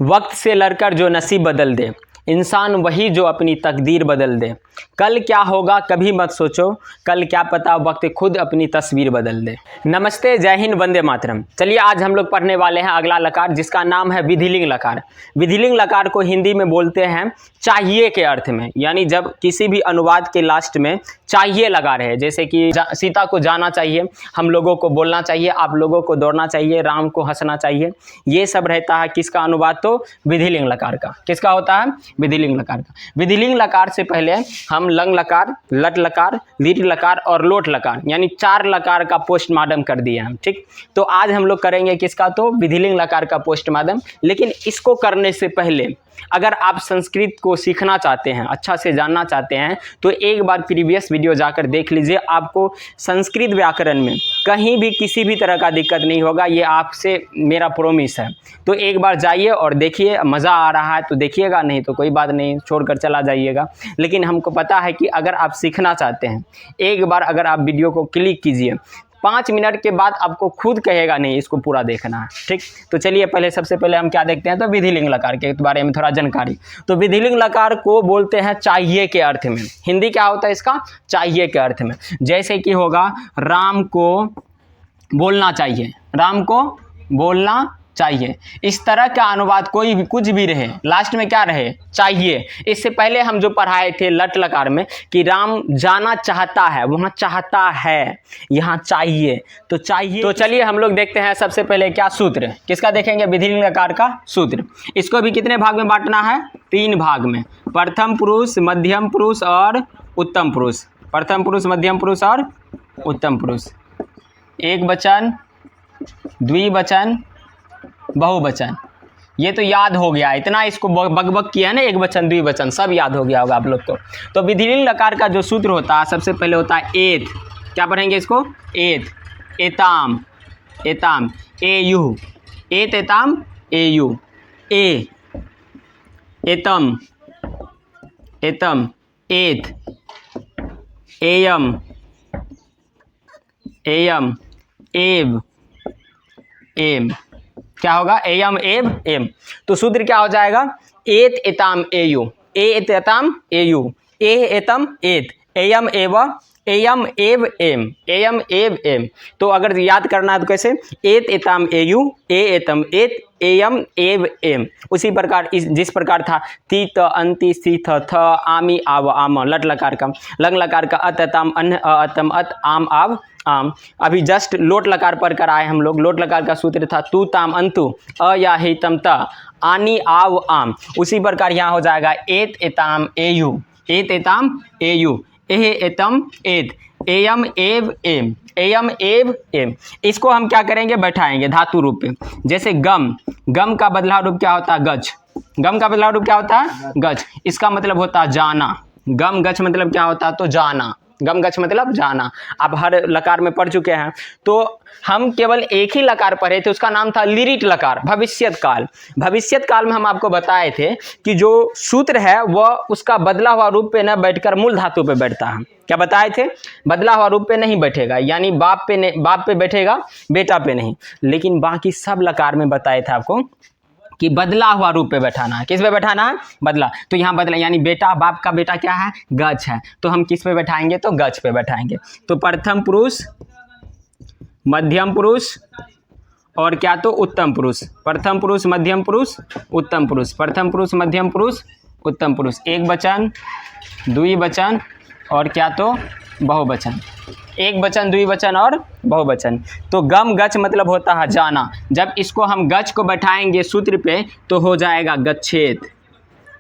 वक्त से लड़कर जो नसीब बदल दे, इंसान वही जो अपनी तकदीर बदल दे। कल क्या होगा कभी मत सोचो, कल क्या पता वक्त खुद अपनी तस्वीर बदल दे। नमस्ते, जय हिंद, वंदे मातरम। चलिए आज हम लोग पढ़ने वाले हैं अगला लकार, जिसका नाम है विधिलिंग लकार। विधिलिंग लकार को हिंदी में बोलते हैं चाहिए के अर्थ में, यानी जब किसी भी अनुवाद के लास्ट में चाहिए लगा रहे, जैसे कि सीता को जाना चाहिए, हम लोगों को बोलना चाहिए, आप लोगों को दौड़ना चाहिए, राम को हंसना चाहिए, ये सब रहता है किसका अनुवाद? तो विधिलिंग लकार का। किसका होता है? विधिलिंग लकार का। विधिलिंग लकार से पहले हम लंग लकार, लट लकार, लीट लकार और लोट लकार, यानी 4 लकार का पोस्टमार्टम कर दिए हैं। ठीक, तो आज हम लोग करेंगे किसका? तो विधिलिंग लकार का पोस्टमार्टम। लेकिन इसको करने से पहले अगर आप संस्कृत को सीखना चाहते हैं, अच्छा से जानना चाहते हैं, तो एक बार प्रीवियस वीडियो जाकर देख लीजिए। आपको संस्कृत व्याकरण में कहीं भी किसी भी तरह का दिक्कत नहीं होगा, ये आपसे मेरा प्रॉमिस है। तो एक बार जाइए और देखिए, मज़ा आ रहा है तो देखिएगा, नहीं तो कोई बात नहीं, छोड़कर चला जाइएगा। लेकिन हमको पता है कि अगर आप सीखना चाहते हैं, एक बार अगर आप वीडियो को क्लिक कीजिए, 5 मिनट के बाद आपको खुद कहेगा नहीं इसको पूरा देखना है। ठीक, तो चलिए पहले सबसे पहले हम क्या देखते हैं? तो विधिलिंग लकार के बारे में थोड़ा जानकारी। तो विधिलिंग लकार को बोलते हैं चाहिए के अर्थ में। हिंदी क्या होता है इसका? चाहिए के अर्थ में। जैसे कि होगा राम को बोलना चाहिए, राम को बोलना चाहिए। इस तरह का अनुवाद कोई भी कुछ भी रहे, लास्ट में क्या रहे? चाहिए। इससे पहले हम जो पढ़ाए थे लट लकार में कि राम जाना चाहता है, वहाँ चाहता है, यहाँ चाहिए, तो चाहिए। तो चलिए हम लोग देखते हैं सबसे पहले क्या सूत्र, किसका देखेंगे? विधिलिंग लकार का सूत्र। इसको भी कितने भाग में बांटना है? 3 भाग में, प्रथम पुरुष, मध्यम पुरुष और उत्तम पुरुष। प्रथम पुरुष, मध्यम पुरुष और उत्तम पुरुष। एक वचन, द्विवचन, बहुवचन। ये तो याद हो गया, इतना इसको बकबक किया है ना, एक वचन द्विवचन सब याद हो गया होगा आप लोग को। तो विधिलिंग लकार का जो सूत्र होता है सबसे पहले होता है एत। क्या पढ़ेंगे इसको? एत, एताम, एताम, एयु, एत एताम एयु, ए, एतम, एतम, एत, एयम, एयम, एव, एम। क्या होगा? एयम, एव, एम। तो सूत्र क्या हो जाएगा? एत एताम एयु, एत एताम एयु, ए एतम एत, एयम एव, एयम एव एम, एयम एव एम। तो अगर याद करना है तो कैसे? एत एताम एयु, ए एतम एत, एयम एव एम। उसी प्रकार जिस प्रकार था तीत, अंति, सीथ, थ, आमी, आव, आम, लट लकार का। लंग लकार का अत एताम अन्न, अतम अत, आम आव आम। अभी जस्ट लोट लकार पर कर आए हम लोग। लोट लकार का सूत्र था तू ताम अंतु, अ या ही तम त, आनी आव आम। उसी प्रकार यहाँ हो जाएगा एत एताम एयु, एत एताम एयु, एह एतम एत, एयम एव एम, एयम एव एम। इसको हम क्या करेंगे? बैठाएंगे धातु रूप पे। जैसे गम, गम का बदला रूप क्या होता है? गज। गम का बदला रूप क्या होता है? गज। इसका मतलब होता है जाना। गम गच मतलब क्या होता है? तो जाना। गम गच मतलब जाना। आप हर लकार में पढ़ चुके हैं। तो हम केवल एक ही लकार पढ़े थे, उसका नाम था लिरिट लकार, भविष्यत काल। भविष्यत काल में हम आपको बताए थे कि जो सूत्र है वह उसका बदला हुआ रूप पे न बैठकर मूल धातु पे बैठता है। क्या बताए थे? बदला हुआ रूप पे नहीं बैठेगा, यानी बाप पे बैठेगा, बेटा पे नहीं। लेकिन बाकी सब लकार में बताए थे आपको कि बदला हुआ रूप पे बैठाना है। किस पे बैठाना है? बदला। तो यहाँ बदला यानी बेटा, बाप का बेटा क्या है? गच है। तो हम किस पे बैठाएंगे? तो गच पे बैठाएंगे। तो प्रथम पुरुष, मध्यम पुरुष और क्या? तो उत्तम पुरुष। प्रथम पुरुष, मध्यम पुरुष, उत्तम पुरुष। प्रथम पुरुष, मध्यम पुरुष, उत्तम पुरुष। एक वचन, द्विवचन और क्या? तो बहुवचन। एक वचन, द्विवचन और बहुवचन। तो गम गच मतलब होता है जाना। जब इसको हम गच को बैठाएंगे सूत्र पे तो हो जाएगा गच्छेत।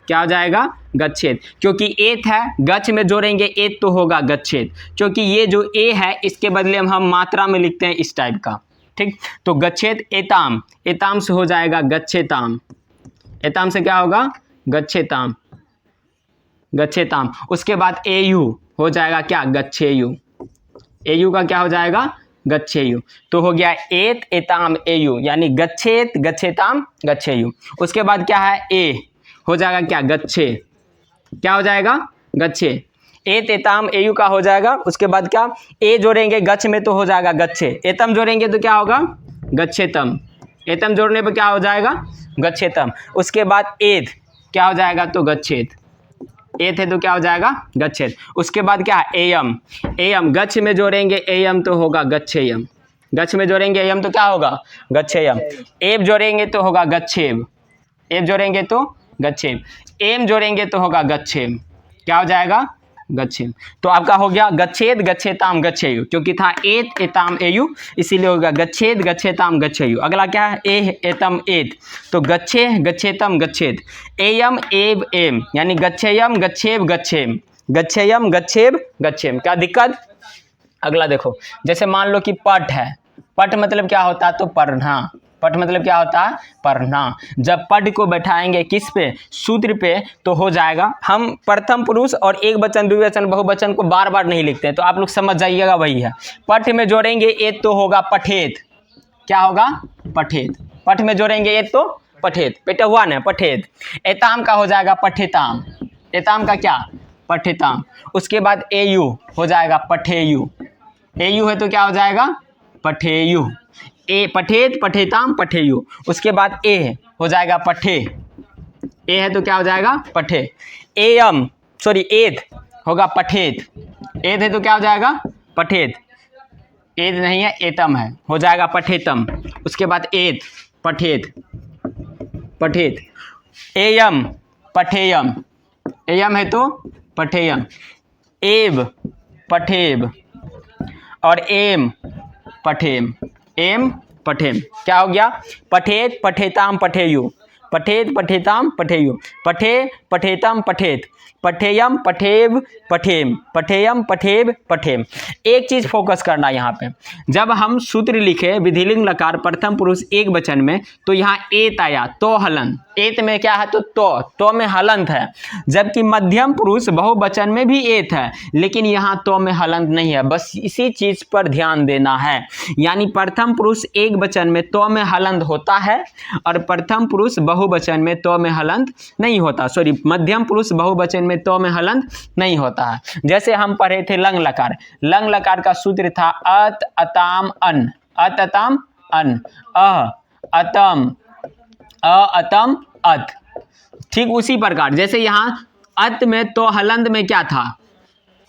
क्या हो जाएगा? गच्छेत। क्योंकि एत है, गच में जोड़ेंगे एत तो होगा गच्छेत। क्योंकि ये जो ए है इसके बदले में हम मात्रा में लिखते हैं इस टाइप का। ठीक, तो गच्छेत एताम, एताम से हो जाएगा गच्छेताम। एताम से क्या होगा? गच्छेताम, गच्छेताम। उसके बाद एयु हो जाएगा क्या? गच्छेयु। एयु का क्या हो जाएगा? गच्छेयु। तो हो गया एत एताम एयु, यानी गच्छेत, गच्छेताम, गच्छेयु। उसके बाद क्या है? ए हो जाएगा क्या? गच्छे। क्या हो जाएगा? गच्छे। एत एताम एयु का हो जाएगा। उसके बाद क्या? ए जोड़ेंगे गच्छ में तो हो जाएगा गच्छे। एतम जोड़ेंगे तो क्या होगा? गच्छेतम। एतम जोड़ने पर क्या हो जाएगा? गच्छेतम। उसके बाद एत क्या हो जाएगा, तो गच्छेत, एत है तो क्या हो जाएगा, गच्छेत। उसके बाद क्या है, एयम, एयम गच्छ में जोड़ेंगे एयम तो होगा गच्छेयम, गच्छ में जोड़ेंगे एयम तो क्या होगा, गच्छेयम। एब जोड़ेंगे तो होगा गच्छेब, एब जोड़ेंगे तो गच्छेब। एम जोड़ेंगे तो होगा गच्छेम, क्या हो जाएगा, गच्छेम। तो आपका हो गया गच्छेद गच्छेताम गच्छेयु, क्योंकि था एत एताम एयु, इसीलिए होगा गच्छेद गच्छेताम गच्छेयु। अगला क्या है, एह एतम एत, तो गच्छे गच्छेतम गच्छेद। एयम एब एम, यानी गच्छेयम गच्छेब गच्छेम, गच्छेयम गच्छेब गच्छेम। क्या दिक्कत। अगला देखो, जैसे मान लो कि पट है, पट मतलब क्या होता है, तो पढ़ना, पट मतलब क्या होता है, पढ़ना। जब पट को बैठाएंगे किस पे, सूत्र पे, तो हो जाएगा। हम प्रथम पुरुष और एक वचन द्विवचन बहुवचन को बार बार नहीं लिखते हैं, तो आप लोग समझ जाइएगा, वही है। पट में जोड़ेंगे एत तो होगा पठेत, क्या होगा, पठेत। पट में जोड़ेंगे एत तो पठेत, बेटा हुआ ना, पठेत। एताम का हो जाएगा पठेताम, एताम का क्या, पठेताम। उसके बाद एयु हो जाएगा पठेयु, एयु है तो क्या हो जाएगा, पठेयु। ए पठेत पठेताम पठेयु। उसके बाद ए हो जाएगा पठे, ए है तो क्या हो जाएगा, पठे। एयम सॉरी एत होगा पठेत, एत है तो क्या हो जाएगा, पठेत। एत नहीं है, एतम है, हो जाएगा पठेतम। उसके बाद एत पठेत, पठेत। एयम पठेयम, एयम है तो पठेयम। एब पठेब और एम पठेम, एम पठेम। क्या हो गया, पठेत पठेताम पठेयु, पठेत पठेताम पठेयु, पठे पठेतम पठेत, पठेयम पठेब पठेम, पठेयम पठेब पठेम। एक चीज फोकस करना यहाँ पे, जब हम सूत्र लिखे विधिलिंग लकार प्रथम पुरुष एक वचन में, तो यहाँ एत आया, तो हलंत, एत में क्या है, तो में हलंत है। जबकि मध्यम पुरुष बहुवचन में भी एत है, लेकिन यहाँ तो में हलंत नहीं है। बस इसी चीज पर ध्यान देना है, यानी प्रथम पुरुष एक वचन में तो में हलंत होता है, और प्रथम पुरुष बहुवचन में तो में हलंत नहीं होता, सॉरी मध्यम पुरुष बहुवचन में तो में हलंत नहीं होता है। जैसे हम पढ़े थे लंग लकार, लंग लकार का सूत्र था अत अताम अन, अत अताम अन, अतम अतम अत। ठीक उसी प्रकार जैसे यहाँ अत में तो हलंत में क्या था,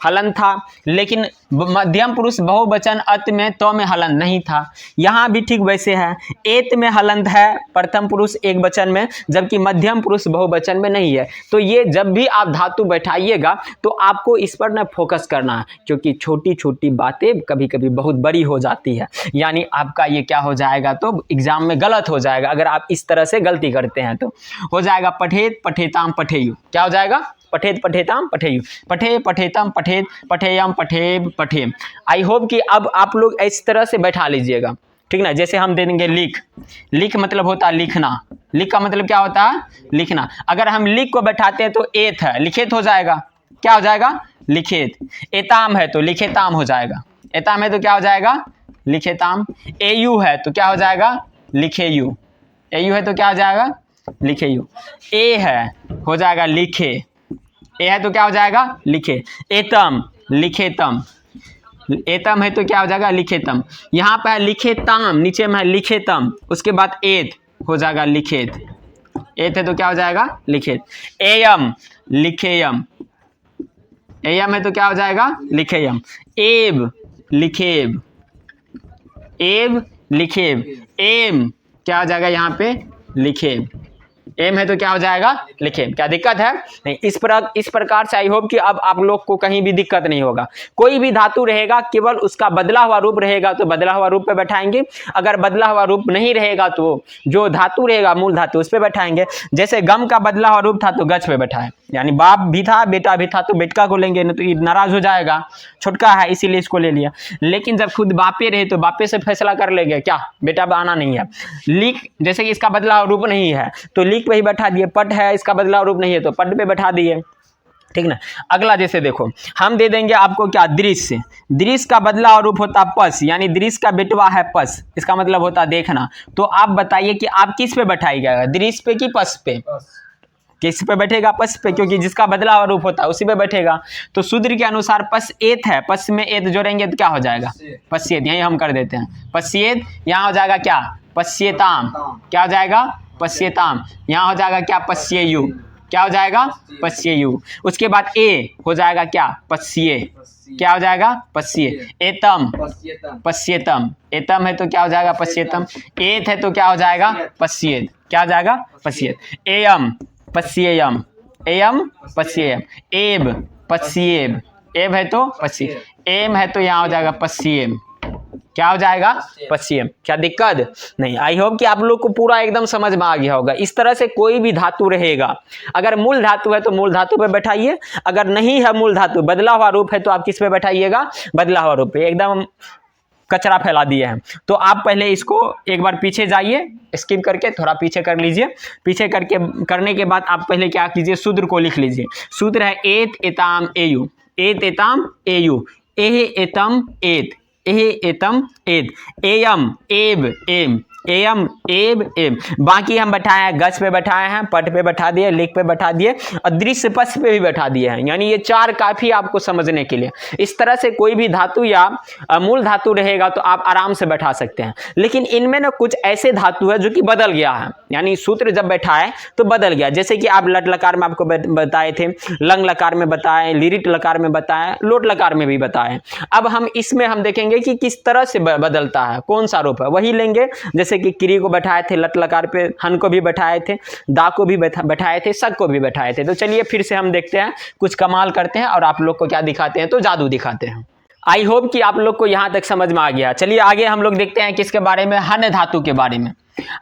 हलंत था, लेकिन मध्यम पुरुष बहुवचन अत में तो में हलंत नहीं था। यहाँ भी ठीक वैसे है, एत में हलंत है प्रथम पुरुष एक वचन में, जबकि मध्यम पुरुष बहुवचन में नहीं है। तो ये जब भी आप धातु बैठाइएगा तो आपको इस पर ना फोकस करना है, क्योंकि छोटी छोटी बातें कभी कभी बहुत बड़ी हो जाती है, यानी आपका ये क्या हो जाएगा, तो एग्जाम में गलत हो जाएगा अगर आप इस तरह से गलती करते हैं। तो हो जाएगा पठेत पठेताम पठेयु, क्या हो जाएगा, पठेत पठेताम पठेयु, पठे पठेतम पठेत पठेयम पठेब पठेम। आई होप कि अब आप लोग इस तरह से बैठा लीजिएगा, ठीक ना। जैसे हम दे देंगे लिख, लिख मतलब होता है लिखना, लिख का मतलब क्या होता है, लिखना। अगर हम लिख को बैठाते हैं तो एत है, लिखेत हो जाएगा, क्या हो जाएगा, लिखेत। एताम है तो लिखेताम हो जाएगा, एताम है तो क्या हो जाएगा, लिखेताम। एयु है तो क्या हो जाएगा, लिखेयु, एयु है तो क्या हो जाएगा, लिखेयु। ए है हो जाएगा लिखे, ए है तो क्या हो जाएगा, लिखे। एतम लिखेतम, एतम है तो क्या हो जाएगा, लिखेतम। यहाँ पे है लिखेताम, नीचे में है लिखेतम, उसके बाद एत हो जाएगा लिखेत, एत है तो क्या हो जाएगा, लिखेत। एयम लिखेयम, एयम है तो क्या हो जाएगा, लिखेयम। एब लिखेब, एब लिखेब। एम क्या हो जाएगा यहाँ पे, लिखेब, एम है तो क्या हो जाएगा, लिखेब। क्या दिक्कत है, नहीं। इस प्रकार से आई होप कि अब आप लोग को कहीं भी दिक्कत नहीं होगा। कोई भी धातु रहेगा केवल उसका बदला हुआ रूप रहेगा तो बदला हुआ रूप पे बैठाएंगे, अगर बदला हुआ रूप नहीं रहेगा तो जो धातु रहेगा मूल धातु उस पे बैठाएंगे। जैसे गम का बदला हुआ रूप था तो गच पे बैठाए, यानी बाप भी था बेटा भी था तो बेटका को लेंगे, नहीं तो ये नाराज हो जाएगा, छोटका है इसीलिए इसको ले लिया। लेकिन जब खुद बापे रहे तो बापे से फैसला कर लेंगे, क्या बेटा आना नहीं है। लिख जैसे कि इसका बदला हुआ रूप नहीं है तो लिख पे ही बैठा दिए, पट है इसका बदला रूप नहीं है तो पट पे बैठा दिए, ठीक ना। अगला जैसे देखो हम दे देंगे आपको क्या, दृश्य, दृश्य का बदला और रूप होता पस, यानी दृश्य का बेटवा है पस, इसका मतलब होता देखना। तो आप बताइए कि आप किस पे बैठाइएगा, दृश्य पे कि पस पे, किस पे बैठेगा, पस पे, क्योंकि जिसका बदला और रूप होता है उसी पे बैठेगा। तो सूत्र के अनुसार पस एत है, पस में एत जोड़ेंगे तो क्या हो जाएगा, पश्येत, यही हम कर देते हैं पश्येत। यहाँ हो जाएगा क्या, पश्येताम, क्या हो जाएगा, पश्येताम, यहाँ हो जाएगा क्या, पश्येयु, क्या हो जाएगा, पश्येयु। उसके बाद ए हो जाएगा क्या, पश्ये, क्या हो जाएगा, पश्ये। एतम, पश्येतम, एतम है तो क्या हो जाएगा, पश्येतम। एत है तो क्या हो जाएगा, पश्येत, क्या हो जाएगा, पश्येत। एयम, पश्येयम, एयम, पश्येयम। एब, पश्येब, एब है तो पश्ये। एम है तो यहाँ हो जाएगा पश्येम, क्या हो जाएगा, पश्चिम। क्या दिक्कत नहीं। आई होप कि आप लोग को पूरा एकदम समझ में आ गया होगा। इस तरह से कोई भी धातु रहेगा, अगर मूल धातु है तो मूल धातु पे बैठाइए, अगर नहीं है मूल धातु, बदला हुआ रूप है तो आप किस पे बैठाइएगा, बदला हुआ रूप पे। एकदम कचरा फैला दिए हैं तो आप पहले इसको एक बार पीछे जाइए, स्किप करके थोड़ा पीछे कर लीजिए। पीछे करने के बाद आप पहले क्या कीजिए, सूत्र को लिख लीजिए। सूत्र है एत एताम एयु, एत एताम एयु, एह एतम एत, एह एतम एत, एयम एब एम, एयम एब एम। बाकी हम बैठाए हैं, गज पे बैठाए हैं, पट पे बैठा दिए, लिख पे बैठा दिए और दृश्य पक्ष पे भी बैठा दिए हैं। यानी ये चार काफी आपको समझने के लिए। इस तरह से कोई भी धातु या मूल धातु रहेगा तो आप आराम से बैठा सकते हैं। लेकिन इनमें ना कुछ ऐसे धातु है जो कि बदल गया है, यानी सूत्र जब बैठाए तो बदल गया। जैसे कि आप लट लकार में आपको बताए थे, लंग लकार में बताए, लिरिट लकार में बताए, लोट लकार में भी बताए। अब हम इसमें हम देखेंगे कि किस तरह से बदलता है, कौन सा रूप है, वही लेंगे। जैसे कि क्री को बैठाए थे लट लकार पे, हन को भी बैठाए थे, दा को भी बैठाए थे, सक को भी बैठाए थे। तो चलिए फिर से हम देखते हैं, कुछ कमाल करते हैं और आप लोग को क्या दिखाते हैं, तो जादू दिखाते हैं। आई होप कि आप लोग को यहां तक समझ में आ गया। चलिए आगे हम लोग देखते हैं किसके बारे में, हन धातु के बारे में।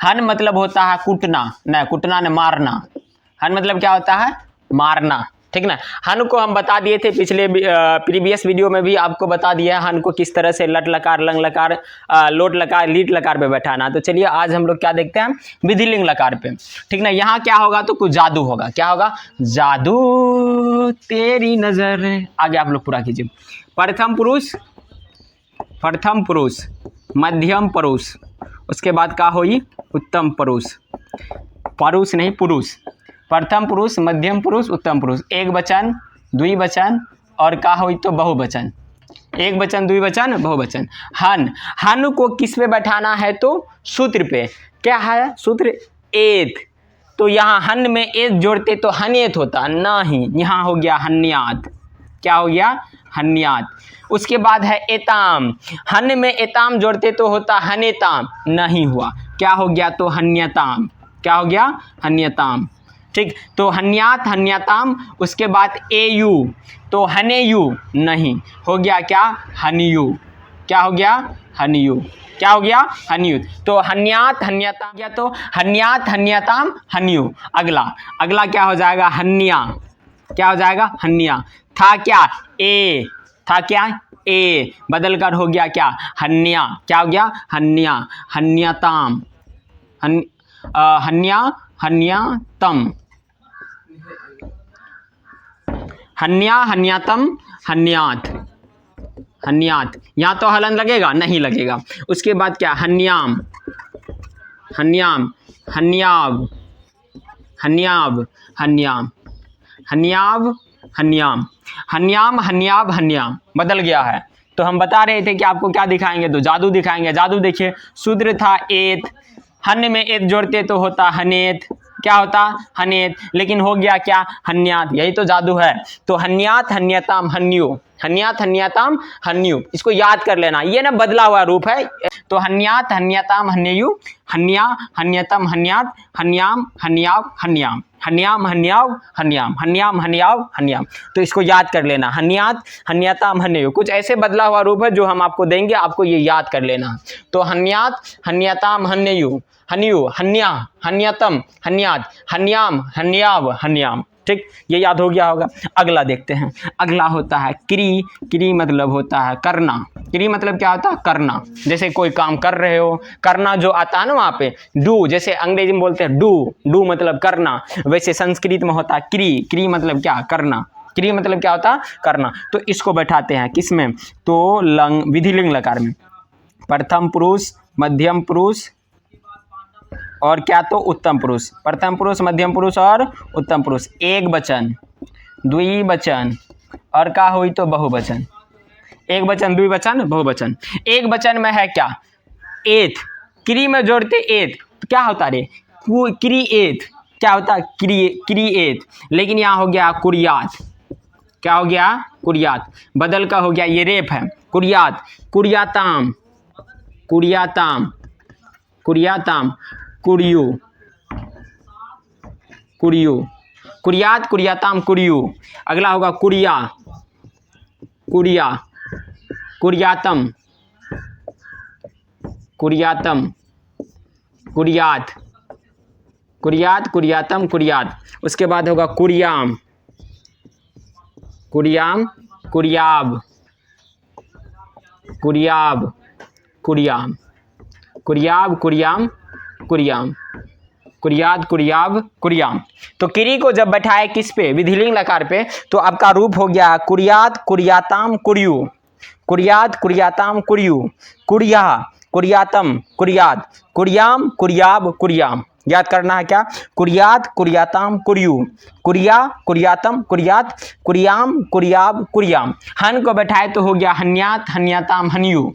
हन मतलब होता है कूटना, न कूटना न मारना। हन मतलब क्या होता है, मारना, ठीक ना। हन को हम बता दिए थे पिछले प्रीवियस वीडियो में भी आपको बता दिया है हन को किस तरह से लट लकार, लंग लकार, लोट लकार, लीट लकार पे बैठाना। तो चलिए आज हम लोग क्या देखते हैं, विधिलिंग लकार पे, ठीक ना। यहाँ क्या होगा, तो कुछ जादू होगा। क्या होगा, जादू तेरी नजर। आगे आप लोग पूरा कीजिए। प्रथम पुरुष, प्रथम पुरुष, मध्यम पुरुष, उसके बाद क्या होई, उत्तम पुरुष, पुरुष नहीं पुरुष, प्रथम पुरुष, मध्यम पुरुष, उत्तम पुरुष। एक वचन, द्विवचन और का होई तो बहुवचन। एक वचन, द्विवचन, बहुवचन। हन, हन को किस पे बैठाना है, तो सूत्र पे। क्या है सूत्र, एत। तो यहाँ हन में एत जोड़ते तो हनेत होता, नहीं, यहाँ हो गया हन्यात। क्या हो गया, हन्यात। उसके बाद है एताम, हन में एताम जोड़ते तो होता हनेताम, नहीं हुआ, क्या हो गया, तो हन्यताम। क्या हो गया, हन्यताम, ठीक। तो हन्यात, हन्यताम। उसके बाद एयु, तो हनेयु, नहीं, हो गया क्या, हनियु। क्या हो गया, हनियु। क्या हो गया, हनियु। तो हन्यात, हन्यताम गया, तो हन्यात, हन्यताम, हनियु। अगला, अगला क्या हो जाएगा, हन्या। क्या हो जाएगा, हन्या। था क्या, ए, था क्या, ए, बदल कर हो गया क्या, हन्या। क्या हो गया, हन्या, हन्यताम, हन्या, हन्यातम, हन्या, हन्यातम, हन्यात, हन्यात। यहाँ तो हलन लगेगा, नहीं लगेगा। उसके बाद क्या, हन्याम, हन्याम, हन्याब, हन्याब, हन्याम, हन्याब, हन्याम, हन्याम, हन्याब, हन्याम। बदल गया है। तो हम बता रहे थे कि आपको क्या दिखाएंगे, तो जादू दिखाएंगे। जादू देखिए, सूत्र था एत, हन में एत जोड़ते तो होता हनेत। क्या होता, हनेत, लेकिन हो गया क्या, हन्यात। यही तो जादू है। तो हन्यात, हन्यताम, हन्यु, हन्यात, हन्यताम, हन्यु। इसको याद कर लेना, ये ना बदला हुआ रूप है। तो हन्यात, हन्यताम, हन्यु, हन्या, हन्यतम, हन्यात, हन्याम, हन्याव, हन्याम, हन्याम, हन्याव, हन्याम, हन्याम, हन्याव, हन्याम। तो इसको याद कर लेना, हन्यात, हन्यताम, हन्यु। कुछ ऐसे बदला हुआ रूप है जो हम आपको देंगे, आपको ये याद कर लेना। तो हन्यात, हन्यताम, हन्यु, हन्यु, हन्या, हन्यतम, हन्यात, हन्याम, हन्याव, हन्याम, ठीक। ये याद हो गया होगा। अगला देखते हैं। अगला होता है क्री। क्री मतलब होता है करना। क्री मतलब क्या होता है, करना। जैसे कोई काम कर रहे हो, करना जो आता है ना वहाँ पे, डू, जैसे अंग्रेजी में बोलते हैं डू, डू मतलब करना, वैसे संस्कृत में होता है क्री। क्री मतलब क्या, करना। क्री मतलब क्या होता है, करना। तो इसको बैठाते हैं किस में, तो लंग, विधिलिंग लकार में। प्रथम पुरुष, मध्यम पुरुष और क्या, तो उत्तम पुरुष। प्रथम पुरुष, मध्यम पुरुष और उत्तम पुरुष। एक वचन, द्विवचन और का हुई तो बहुवचन। एक वचन, द्विवचन, बहुवचन। एक वचन में है क्या, एत, क्री में जोड़ते एत, तो क्या होता रे, क्रिएट, क्या होता है क्रिएट, लेकिन यहाँ हो गया कुरियात, क्या हो गया कुरियात, बदल का हो गया, ये रेप है, कुरियात, कुरियाताम, कुरियाताम, कुरियाताम, कुरियू, कुरियू, कुरियात, कुरियाताम, कुरियू। अगला होगा कुरिया, कुरिया, कुरियातम, कुरियातम, कुरियात, कुरियात, कुरियातम, कुरियात। उसके बाद होगा कुरियाम, कुरियाम, कुरियाब, कुरियाब, कुरियाम, कुरियाब, कुरियाम, कुरियाम, कुरियाद, कुरियाब, कुरियाम। तो किरी को जब बैठाए किस पे, विधिलिंग लकार पे, तो आपका रूप हो गया कुरियात, कुरियाताम, कुरियू, कुरियात, कुरियाताम, कुरियू, कुरिया, कुरियातम, कुरियात, कुरियाम, कुरियाब, कुरियाम। याद करना है क्या, कुरियात, कुरियाताम, कुरियू, कुरिया, कुरियातम, कुरियात, कुरियाम, कुरियाब, कुरियाम। हन को बैठाए तो हो गया हन्यात, हन्याताम, हन्यू,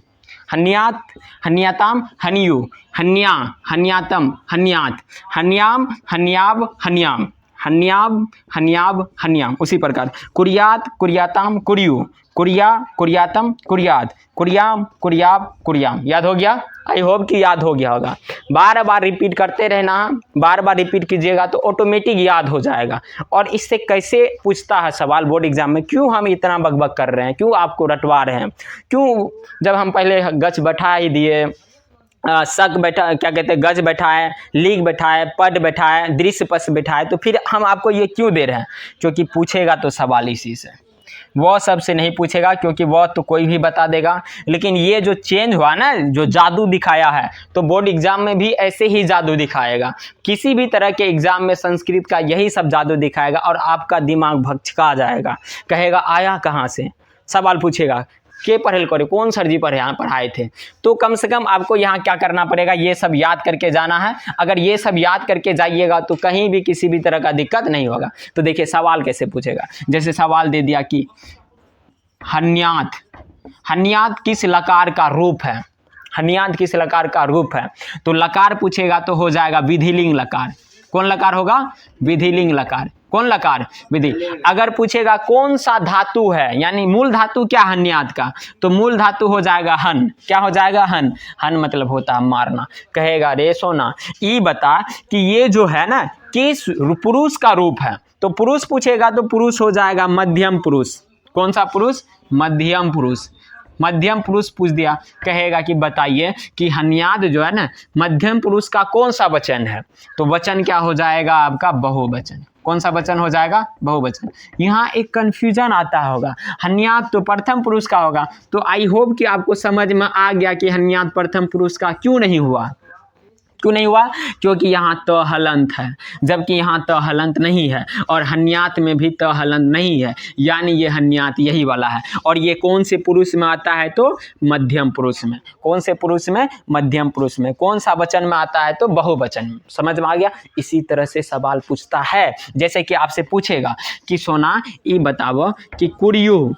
हन्यात, हन्याताम, हन्यू, हन्या, हन्यातम, हन्यात, हन्याम, हन्याब, हन्याम, हन्याब, हन्याब, हन्याम। उसी प्रकार कुरियात, कुरियाताम, कुरियू, कुरिया, कुरियातम, कुरियात, कुरियाम, कुरियाब, कुरियाम। याद हो गया, आई होप कि याद हो गया होगा। बार बार रिपीट करते रहना, बार बार रिपीट कीजिएगा तो ऑटोमेटिक याद हो जाएगा। और इससे कैसे पूछता है सवाल बोर्ड एग्जाम में, क्यों हम इतना बकबक कर रहे हैं, क्यों आपको रटवा रहे हैं, क्यों जब हम पहले गच बैठा ही दिए, शक बैठा, क्या कहते हैं, गज बैठाए, लीग बैठाए, पद बैठाए, दृश्य पस बैठाए, तो फिर हम आपको ये क्यों दे रहे हैं, क्योंकि पूछेगा तो सवाल इसी से, वह सबसे नहीं पूछेगा, क्योंकि वह तो कोई भी बता देगा। लेकिन ये जो चेंज हुआ ना, जो जादू दिखाया है, तो बोर्ड एग्जाम में भी ऐसे ही जादू दिखाएगा। किसी भी तरह के एग्जाम में संस्कृत का यही सब जादू दिखाएगा और आपका दिमाग भटका जाएगा, कहेगा आया कहाँ से, सवाल पूछेगा के पढ़े करे, कौन सर जी पढ़ाए थे। तो कम से कम आपको यहाँ क्या करना पड़ेगा, ये सब याद करके जाना है। अगर ये सब याद करके जाइएगा तो कहीं भी किसी भी तरह का दिक्कत नहीं होगा। तो देखिए सवाल कैसे पूछेगा, जैसे सवाल दे दिया कि हन्यात, हन्यात किस लकार का रूप है, हन्यात किस लकार का रूप है, तो लकार पूछेगा तो हो जाएगा विधिलिंग लकार। कौन लकार होगा, विधिलिंग लकार। कौन लकार, विधि। अगर पूछेगा कौन सा धातु है, यानी मूल धातु क्या हन्यात का, तो मूल धातु हो जाएगा हन। क्या हो जाएगा, हन। हन मतलब होता है मारना। कहेगा रे सोना ये बता कि ये जो है ना किस पुरुष का रूप है, तो पुरुष पूछेगा तो पुरुष हो जाएगा मध्यम पुरुष। कौन सा पुरुष, मध्यम पुरुष। मध्यम पुरुष पूछ दिया, कहेगा कि बताइए कि हन्याद जो है ना मध्यम पुरुष का कौन सा वचन है, तो वचन क्या हो जाएगा आपका, बहुवचन। कौन सा वचन हो जाएगा, बहुवचन। यहाँ एक कंफ्यूजन आता होगा, हन्याद तो प्रथम पुरुष का होगा, तो आई होप कि आपको समझ में आ गया कि हन्याद प्रथम पुरुष का क्यों नहीं हुआ। क्यों नहीं हुआ, क्योंकि यहाँ त हलंत है, जबकि यहाँ त हलंत नहीं है, और हन्यात में भी त हलंत नहीं है, यानी ये हन्यात यही वाला है। और ये कौन से पुरुष में आता है, तो मध्यम पुरुष में। कौन से पुरुष में, मध्यम पुरुष में। कौन सा वचन में आता है, तो बहुवचन में। समझ में आ गया। इसी तरह से सवाल पूछता है, जैसे कि आपसे पूछेगा कि सोना ये बताओ कि कुरियू,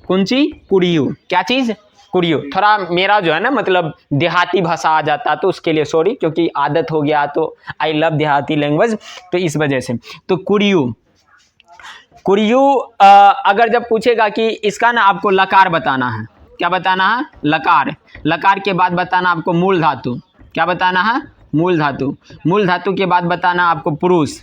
कौन सी, कुरियू, क्या चीज़, कुरियू। थोड़ा मेरा जो है ना मतलब देहाती भाषा आ जाता तो उसके लिए सॉरी, क्योंकि आदत हो गया, तो आई लव देहाती लैंग्वेज, तो इस वजह से। तो कुरियू, कुरियू अगर जब पूछेगा कि इसका ना आपको लकार बताना है, क्या बताना है, लकार। लकार के बाद बताना आपको मूल धातु। क्या बताना है, मूल धातु। मूल धातु के बाद बताना आपको पुरुष।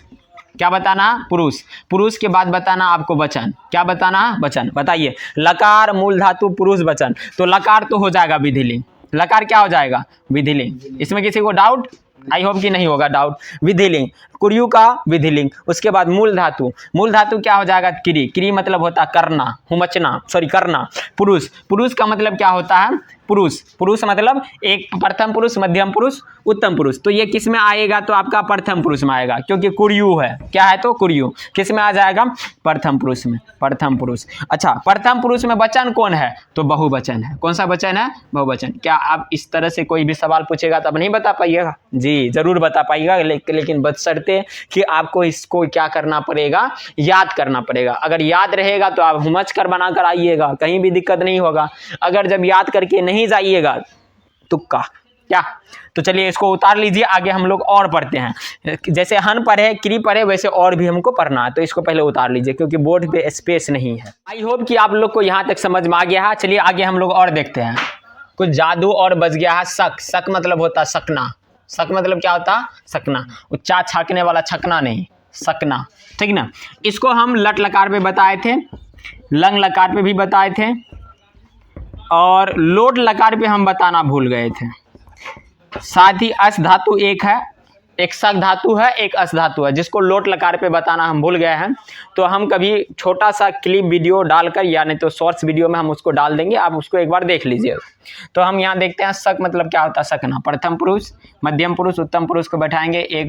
क्या बताना, पुरुष। पुरुष के बाद बताना आपको वचन। क्या बताना, वचन। बताइए, लकार, मूल धातु, पुरुष, वचन। तो लकार तो हो जाएगा विधिलिंग। लकार क्या हो जाएगा, विधिलिंग। इसमें किसी को डाउट, आई होप कि नहीं होगा डाउट। विधिलिंग, कुरियू का विधिलिंग। उसके बाद मूल धातु। मूल धातु क्या हो जाएगा, क्री। क्री मतलब होता करना, हुमचना, सॉरी करना। पुरुष, पुरुष का मतलब क्या होता है, पुरुष। पुरुष मतलब एक प्रथम पुरुष, मध्यम पुरुष, उत्तम पुरुष। तो ये किस में आएगा, तो आपका प्रथम पुरुष में आएगा, क्योंकि कुरियू है। क्या है, तो कुरियू। किस में आ जाएगा, प्रथम पुरुष में। प्रथम पुरुष। अच्छा, प्रथम पुरुष में वचन कौन है, तो बहुवचन है। कौन सा वचन है, बहुवचन। क्या आप इस तरह से कोई भी सवाल पूछेगा तब नहीं बता पाइएगा, जी जरूर बता पाइएगा, लेकिन बशर्ते कि आपको इसको क्या करना पड़ेगा, याद करना पड़ेगा। अगर याद रहेगा तो आप हुमच कर बना कर आइएगा, कहीं भी दिक्कत नहीं होगा। अगर जब याद करके नहीं जाइएगा, तुक्का क्या? तो चलिए इसको उतार लीजिए, आगे हम लोग और पढ़ते हैं। जैसे हन पढ़े, क्री पढ़े, वैसे और भी हमको पढ़ना है, तो इसको पहले उतार लीजिए क्योंकि बोर्ड पे स्पेस नहीं है। आई होप कि आप लोग को यहाँ तक समझ में आ गया है। चलिए आगे हम लोग और देखते हैं। कुछ जादू और बच गया है। शक, शक मतलब होता है सकना। शक मतलब क्या होता है? सकना। उच्चा छाकने वाला छकना नहीं, सकना, ठीक ना। इसको हम लट लकार पे बताए थे, लंग लकार पे भी बताए थे, और लोट लकार पे हम बताना भूल गए थे। साथ ही अस धातु एक है, एक शक धातु है, एक अस धातु है, जिसको लोट लकार पे बताना हम भूल गए हैं। तो हम कभी छोटा सा क्लिप वीडियो डालकर या नहीं तो शॉर्ट्स वीडियो में हम उसको डाल देंगे, आप उसको एक बार देख लीजिए। तो हम यहाँ देखते हैं शक मतलब क्या होता है? सकना। प्रथम पुरुष, मध्यम पुरुष, उत्तम पुरुष को बैठाएंगे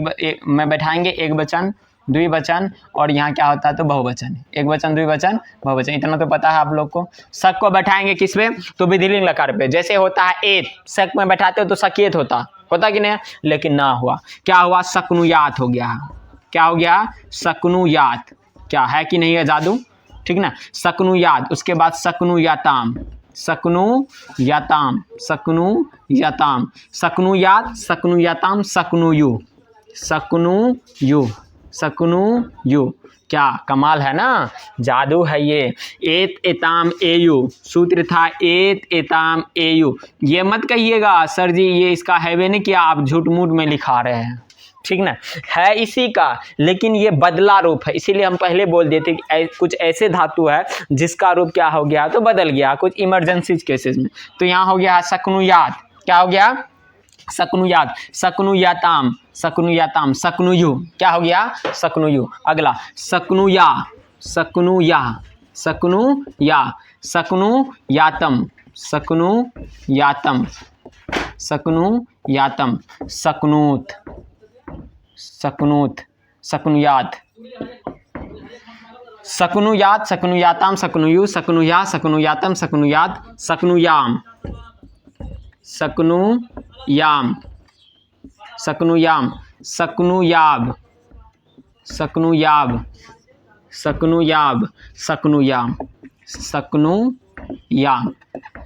में बैठाएंगे एक वचन, द्विवचन, और यहाँ क्या होता है? तो बहुवचन। एक वचन, द्विवचन, बहुवचन, इतना तो पता है आप लोग को। शक को बैठाएंगे किस पे? तो विधिलिंग लकार पे। जैसे होता है एत, शक में बैठाते हो तो सकेत होता कि नहीं? लेकिन ना हुआ, क्या हुआ? सकनुयात हो गया। क्या हो गया? सकनुयात। क्या है कि नहीं है जादू? ठीक ना। सकनुयात, उसके बाद सकनुयाताम, सकनुयाताम, सकनुयाताम, सकनुयात, सकनुयाताम, सकनुयु, सकनुयु, सकनुयु। क्या कमाल है ना, जादू है ये। एत एताम एयु, सूत्र था एत एताम एयु। ये मत कहिएगा सर जी ये इसका हैवे नहीं किया, आप झूठ मूठ में लिखा रहे हैं, ठीक ना। है इसी का, लेकिन ये बदला रूप है, इसीलिए हम पहले बोल देते थे कि कुछ ऐसे धातु है जिसका रूप क्या हो गया? तो बदल गया, कुछ इमरजेंसी केसेस में। तो यहाँ हो गया सकनुयात। क्या हो गया? सकनुयात। सकनुयाताम, सकनुयाताम, सकनुयु। क्या हो गया? सकनुयु। अगला सकनुया, सकनुया, सकनुया, सकनुयातम, सकनुयातम, सकनुयातम, सकनूत, सकनूत, सकनुयात, सकनुयात, सकनुयाताम, सकनुयु, सकनुया, सकनुयातम, सकनुयात, सकनुयाम, सकनुयाम, सकनुयाम, सकनुयाब, सकनुयाब, सकनुयाब, सकनुयाम, सकनुयाम,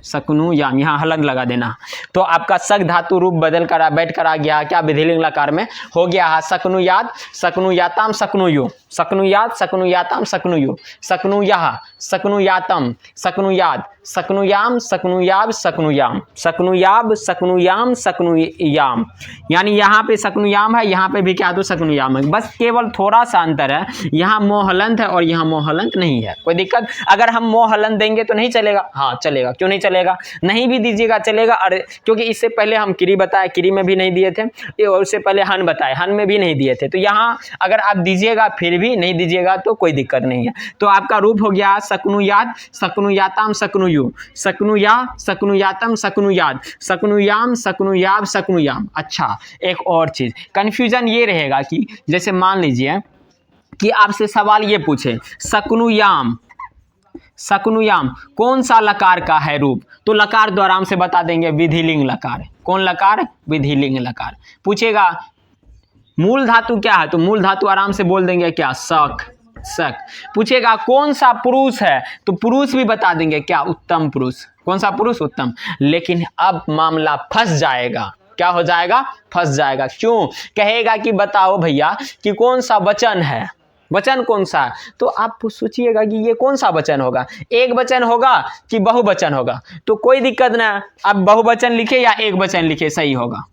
सकनुयाम। यहाँ हलंग लगा देना। तो आपका सक धातु रूप बदल कर बैठ कर आ गया क्या? विधिलिंग लकार में हो गया है सकनुयात, सकनुयाताम, सकनुयु, सकनुयात, सकनुयाताम, सकनुयु, सकनुयाह, सकनुयातम, सकनुयात, सकनुयाम, सकनुयाब, सकनुयाम, सकनुयाब, सकनुयाम, सकनुयाम। यानी यहाँ पे सकनुयाम है, यहाँ पे भी क्या? तो सकनुयाम है। बस केवल थोड़ा सा अंतर है, यहाँ मोहलंत है और यहाँ मोहलंत नहीं है। कोई दिक्कत? अगर हम मोहलंत देंगे तो नहीं चलेगा? हाँ चलेगा। क्यों नहीं चलेगा? नहीं भी दीजिएगा चलेगा। अरे क्योंकि इससे पहले हम क्री बताए, क्री में भी नहीं दिए थे, और उससे पहले हन बताए, हन में भी नहीं दिए थे। तो यहाँ अगर आप दीजिएगा फिर भी, नहीं दीजिएगा तो कोई दिक्कत नहीं है। तो आपका रूप हो गया सकनुयात, सकनुयाताम, सकनुयु, सकनुया, सकनुयातम, सकनुयात, सकनुयाम, सकनुयाब, सकनुयाम। अच्छा एक और चीज कंफ्यूजन ये रहेगा कि जैसे मान लीजिए कि आपसे सवाल ये पूछे सकनुयाम, सकनुयाम कौन सा लकार का है रूप? तो लकार द्वारा हमसे बता देंगे विधिलिंग लकार। कौन लकार? विधिलिंग लकार। पूछेगा मूल धातु क्या है? तो मूल धातु आराम से बोल देंगे क्या? शक, शक। पूछेगा कौन सा पुरुष है? तो पुरुष भी बता देंगे क्या? उत्तम पुरुष। कौन सा पुरुष? उत्तम। लेकिन अब मामला फंस जाएगा। क्या हो जाएगा? फंस जाएगा। क्यों? कहेगा कि बताओ भैया कि कौन सा वचन है, वचन कौन सा है? तो आप सोचिएगा कि ये कौन सा वचन होगा, एक वचन होगा कि बहुवचन होगा? तो कोई दिक्कत ना, अब बहुवचन लिखे या एक वचन लिखे सही होगा,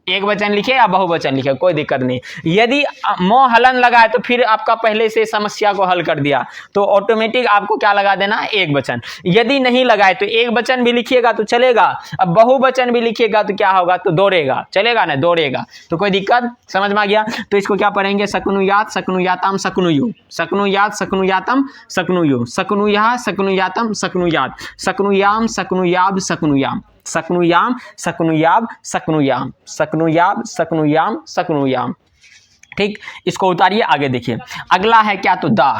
एक वचन लिखे या बहुवचन लिखे कोई दिक्कत नहीं। यदि मोह हलन लगाए तो फिर आपका पहले से समस्या को हल कर दिया, तो ऑटोमेटिक आपको क्या लगा देना? एक वचन। यदि नहीं लगाए तो एक वचन भी लिखिएगा तो चलेगा, अब बहुवचन भी लिखिएगा तो क्या होगा? तो दौड़ेगा, चलेगा ना? दौड़ेगा। तो कोई दिक्कत? समझ में आ गया? तो इसको क्या पढ़ेंगे? सकनुयात, सकनुयाताम, सकनुयु, सकनुयात, सकनुयातम, सकनुयु, सकनुया, सकनुयातम, सकनुयात, सकनुयाम, सकनुयाब, सकनुयाम, सकनुयाम, सकनुयाब, सकनुयाम, सकनुयाब, सकनुयाम, सकनुयाम। ठीक, इसको उतारिए, आगे देखिए। अगला है क्या? तो दा।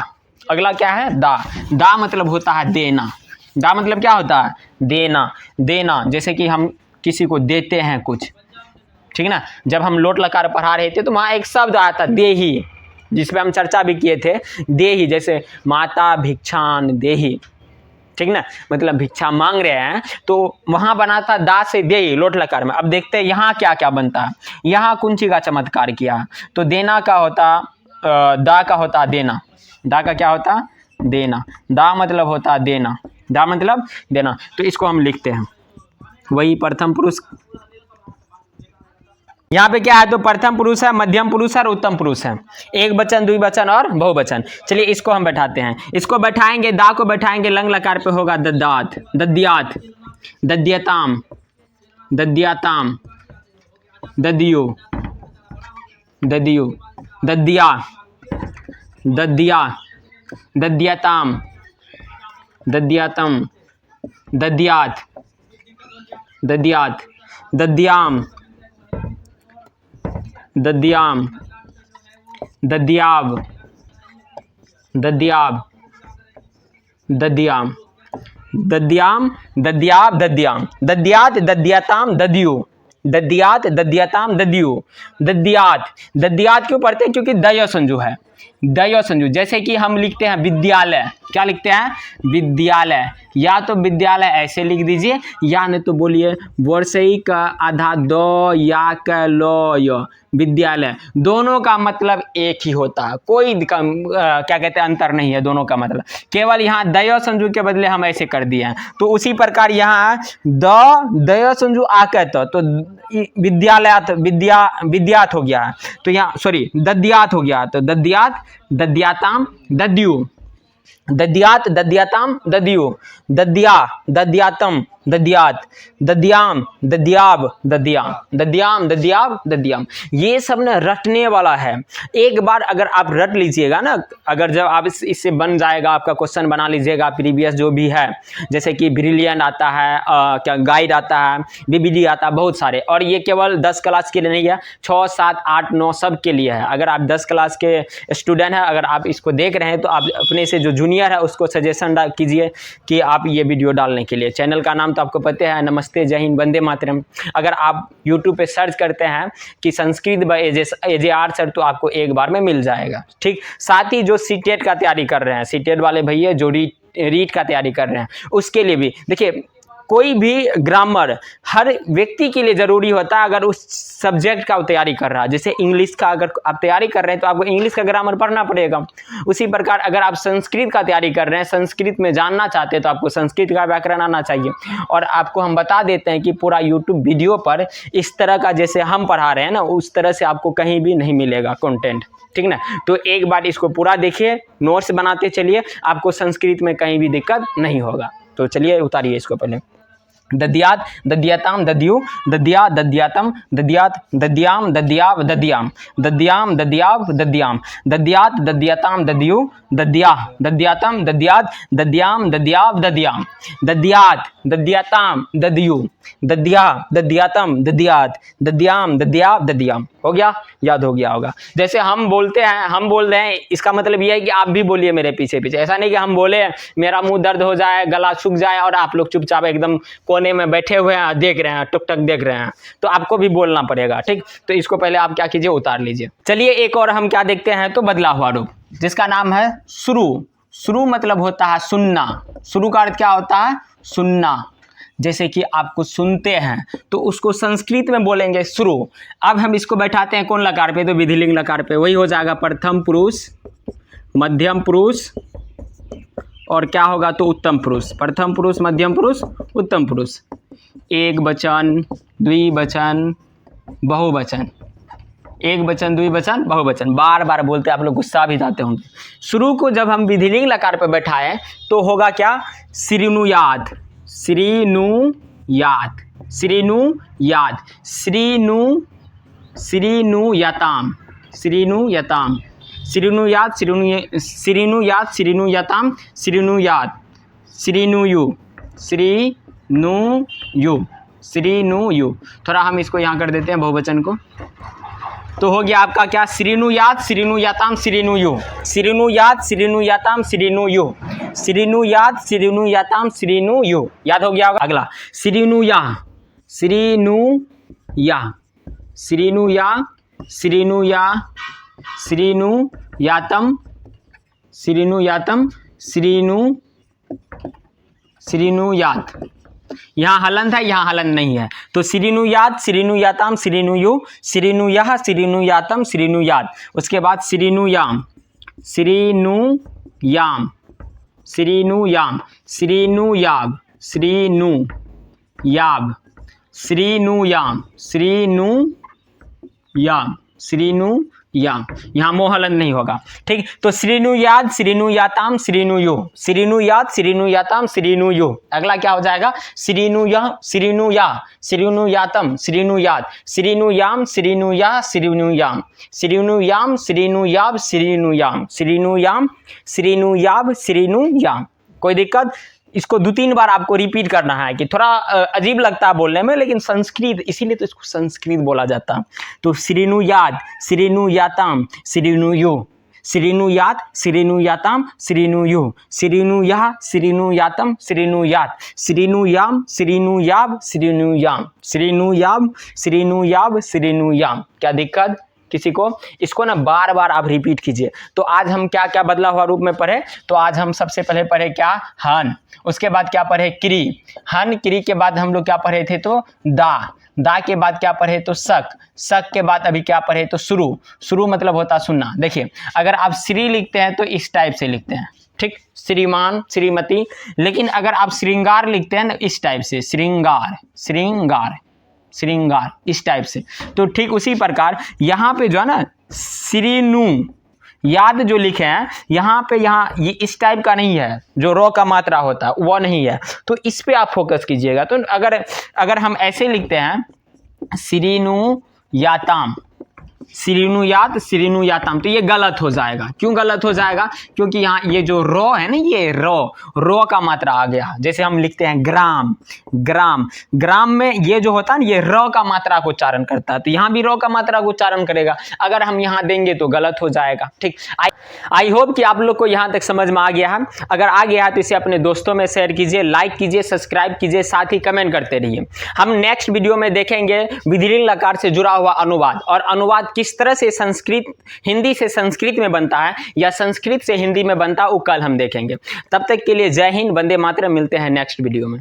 अगला क्या है? दा। दा मतलब होता है देना। दा मतलब क्या होता है? देना। देना, जैसे कि हम किसी को देते हैं कुछ, ठीक ना। जब हम लोट लकार पढ़ा रहे थे तो वहाँ एक शब्द आया था देही, जिस पे हम चर्चा भी किए थे। देही, जैसे माता भिक्षान देही, ठीक ना, मतलब भिक्षा मांग रहे हैं, तो वहां बना था दा से दे लोट लकार में। अब देखते हैं यहाँ क्या क्या बनता है। यहाँ कुंची का चमत्कार किया, तो देना का होता दा का होता देना, दा का क्या होता देना, दा मतलब होता देना, दा मतलब देना। तो इसको हम लिखते हैं वही प्रथम पुरुष। यहाँ पे क्या है, तो प्रथम पुरुष है, मध्यम पुरुष है और उत्तम पुरुष है, एक वचन, द्विवचन और बहुवचन। चलिए इसको हम बैठाते हैं, इसको बैठाएंगे, दा को बैठाएंगे लंग लकार पे होगा दद्दात, दद्यात, दद्यताम, दद्याताम, दद्यो, दद्यो, दद्या, दद्या, दद्यताम, दद्यातम, दद्यात, दद्यात, दद्याम, दद्याम, दद्याव, दद्याव, दद्याम, दद्याम, दद्याव, दद्याम, दद्यात, दद्याताम, दद्यो, दद्यात, दद्याताम, दद्यो, दद्यात। दद्यात क्यों पढ़ते हैं, क्योंकि दय संजू है, दय संजू। जैसे कि हम लिखते हैं विद्यालय, क्या लिखते हैं विद्यालय, या तो विद्यालय ऐसे लिख दीजिए, या नहीं तो बोलिए वर्षई का आधा द या क लो य, विद्यालय। दोनों का मतलब एक ही होता है, कोई क्या कहते हैं अंतर नहीं है दोनों का मतलब, केवल यहाँ दय संजू के बदले हम ऐसे कर दिए हैं। तो उसी प्रकार यहाँ दय संजू आकत, तो विद्यालयात, विद्यात हो गया है, तो यहाँ सॉरी दद्यात हो गया, तो दद्यात, दद्याताम, दद्यु, दद्यात, दद्याताम, दद्यु, दद्या, दद्यातम, दद्यात, दद्याम, दद्याव, दद्याम, दद्याम, दद्याव, दद्याम। ये सब ना रटने वाला है। एक बार अगर आप रट लीजिएगा ना, अगर जब आप इससे बन जाएगा, आपका क्वेश्चन बना लीजिएगा प्रीवियस जो भी है, जैसे कि ब्रिलियंट आता है, क्या गाइड आता है, बीबीडी आता है, बहुत सारे। और ये केवल 10 क्लास के लिए नहीं है, 6, 7, 8, 9 सब के लिए है। अगर आप 10 क्लास के स्टूडेंट हैं, अगर आप इसको देख रहे हैं, तो आप अपने से जो जूनियर है उसको सजेशन कीजिए कि आप ये वीडियो डालने के लिए। चैनल का नाम तो आपको पता है, नमस्ते, जय हिंद, वंदे मातरम। अगर आप यूट्यूब पे सर्च करते हैं कि संस्कृत बाय AJR सर, तो आपको एक बार में मिल जाएगा। ठीक, साथ ही जो सीटेट का तैयारी कर रहे हैं, सीटेट वाले भैया जो रीट का तैयारी कर रहे हैं, उसके लिए भी देखिए, कोई भी ग्रामर हर व्यक्ति के लिए ज़रूरी होता है अगर उस सब्जेक्ट का तैयारी कर रहा है। जैसे इंग्लिश का अगर आप तैयारी कर रहे हैं तो आपको इंग्लिश का ग्रामर पढ़ना पड़ेगा। उसी प्रकार अगर आप संस्कृत का तैयारी कर रहे हैं, संस्कृत में जानना चाहते हैं, तो आपको संस्कृत का व्याकरण आना चाहिए। और आपको हम बता देते हैं कि पूरा यूट्यूब वीडियो पर इस तरह का जैसे हम पढ़ा रहे हैं ना, उस तरह से आपको कहीं भी नहीं मिलेगा कंटेंट, ठीक ना। तो एक बार इसको पूरा देखिए, नोट्स बनाते चलिए, आपको संस्कृत में कहीं भी दिक्कत नहीं होगा। तो चलिए उतारिए इसको पहले। दद्यात, दद्याताम, दद्यु, दद्या, दद्यातम, दद्यात, दद्याम, दद्याव, दद्याम, दद्याम, दद्याव, दद्याम, दद्यात, दद्याताम, दद्यु, दद्या, दद्यातम, दद्यात, दद्याम, दद्याव, दद्याम, दद्यात, दद्याताम, दद्यु, दद्या, दद्यातम, दद्यात, दद्याम, दद्याव, दद्याम। हो गया, याद हो गया होगा। जैसे हम बोलते हैं, हम बोल रहे हैं, इसका मतलब यह है कि आप भी बोलिए मेरे पीछे पीछे। ऐसा नहीं कि हम बोले मेरा मुंह दर्द हो जाए, गला सूख जाए और आप लोग चुपचाप एकदम कोने में बैठे हुए हैं, देख रहे हैं, टुक टक देख रहे हैं, तो आपको भी बोलना पड़ेगा। ठीक, तो इसको पहले आप क्या कीजिए, उतार लीजिए। चलिए एक और हम क्या देखते हैं, तो बदला हुआ रूप, जिसका नाम है शुरू। शुरू मतलब होता है सुनना। शुरू का अर्थ क्या होता है, सुनना। जैसे कि आपको सुनते हैं तो उसको संस्कृत में बोलेंगे शुरू। अब हम इसको बैठाते हैं कौन लकार पे, तो विधिलिंग लकार पे। वही हो जाएगा प्रथम पुरुष, मध्यम पुरुष और क्या होगा, तो उत्तम पुरुष। प्रथम पुरुष, मध्यम पुरुष, उत्तम पुरुष। एक वचन, द्विवचन, बहुवचन। एक वचन, द्विवचन, बहुवचन। बार बार बोलते आप लोग गुस्सा भी जाते होंगे। शुरू को जब हम विधिलिंग लकार पे बैठाएं तो होगा क्या, श्रीनुयात, श्रीनुयात, श्रीनुयात, श्रीनुयताम, श्रीनुयताम, श्रीनुयात, श्रीनुयात, श्रीनुयताम, श्रीनुयात, श्रीनुयु, श्रीनुयु, श्रीनुयु। थोड़ा हम इसको यहाँ कर देते हैं बहुवचन को, तो हो गया आपका क्या, श्रीनुयात, श्रीनुयताम, श्रीनुयु, श्रीनुयात, श्रीनुयताम, श्रीनुयु, श्रीनुयात, श्रीनुयताम, श्रीनुयु। याद हो गया होगा। अगला श्रीनुया, श्रीनुया, श्रीनुया, श्रीनुया, श्रीनुयातम, श्रीनुयातम, श्रीनु, श्रीनुयात। यहाँ हलंत है, यहाँ हलंत नहीं है, तो श्रीनुयात, श्रीनुयाताम, श्रीनुयु, श्रीनुयः, श्रीनुयातम, श्रीनुयात। उसके बाद श्रीनुयाम, श्रीनुयाम, श्रीनुयाम, श्रीनुयाब, श्रीनुयाब, श्रीनुयाम, श्रीनुयाम, श्रीनुयाम। यहाँ मोहलन नहीं होगा, ठीक। तो श्रीनुयाद, श्रीनुयाताम, श्रीनुयो, श्रीनुयात, श्रीनुयाताम, श्रीनुयो। अगला क्या हो जाएगा? श्रीनुयः, श्रीनुया, श्रीनुयातम, श्रीनुयात, श्रीनुयाम, श्रीनुया, श्रीनुयाम, श्रीनुयाम, श्रीनुयाब, श्रीनुयाम, श्रीनुयाम, श्रीनुयाब, श्रीनुयाम। कोई दिक्कत? इसको 2-3 बार आपको रिपीट करना है कि थोड़ा अजीब लगता है बोलने में, लेकिन संस्कृत, इसीलिए तो इसको संस्कृत बोला जाता है। तो श्रीनुयाद, श्रीनुयाताम, श्रीनुयो, श्रीनुयात, श्रीनुयाताम, श्रीनुयो, श्रीनुयः, श्रीनुयातम, श्रीनुयात, श्रीनुयाम, श्रीनुयाब, श्रीनुयाम, श्रीनुयाब, श्रीनुयाब, श्रीनुयाम। क्या दिक्कत किसी को? इसको ना बार बार आप रिपीट कीजिए। तो आज हम क्या क्या बदला हुआ रूप में पढ़े? तो आज हम सबसे पहले पढ़े क्या? हन। उसके बाद क्या पढ़े? क्री। हन क्री के बाद हम लोग क्या पढ़े थे? तो दा। दा के बाद क्या पढ़े? तो सक। सक के बाद अभी क्या पढ़े? तो शुरू। शुरू मतलब होता सुनना। देखिए, अगर आप श्री लिखते हैं तो इस टाइप से लिखते हैं, ठीक, श्रीमान, श्रीमती। लेकिन अगर आप श्रृंगार लिखते हैं ना, इस टाइप से, श्रृंगार, श्रृंगार, श्रृंगार, इस टाइप से। तो ठीक उसी प्रकार यहाँ पे जो है ना, श्रीनु याद जो लिखे हैं, यहाँ पे, यहाँ ये इस टाइप का नहीं है, जो रो का मात्रा होता है वो नहीं है। तो इस पे आप फोकस कीजिएगा। तो अगर हम ऐसे लिखते हैं, श्रीनु याताम, श्रीनुयात, श्रीनुयाताम, तो ये गलत हो जाएगा। क्यों गलत हो जाएगा? क्योंकि यहाँ ये जो रो है ना, ये रो का मात्रा आ गया। जैसे हम लिखते हैं ग्राम, ग्राम, ग्राम में ये जो होता है ना, ये रो का मात्रा को उच्चारण करता है, तो यहाँ भी रो का मात्रा को उच्चारण करेगा। अगर हम यहाँ देंगे तो गलत हो जाएगा, ठीक। आई होप कि आप लोग को यहाँ तक समझ में आ गया है। अगर आ गया है तो इसे अपने दोस्तों में शेयर कीजिए, लाइक कीजिए, सब्सक्राइब कीजिए, साथ ही कमेंट करते रहिए। हम नेक्स्ट वीडियो में देखेंगे विधिलिंग लकार से जुड़ा हुआ अनुवाद, और अनुवाद किस तरह से संस्कृत, हिंदी से संस्कृत में बनता है या संस्कृत से हिंदी में बनता है, वो कल हम देखेंगे। तब तक के लिए जय हिंद, वंदे मातरम। मिलते हैं नेक्स्ट वीडियो में।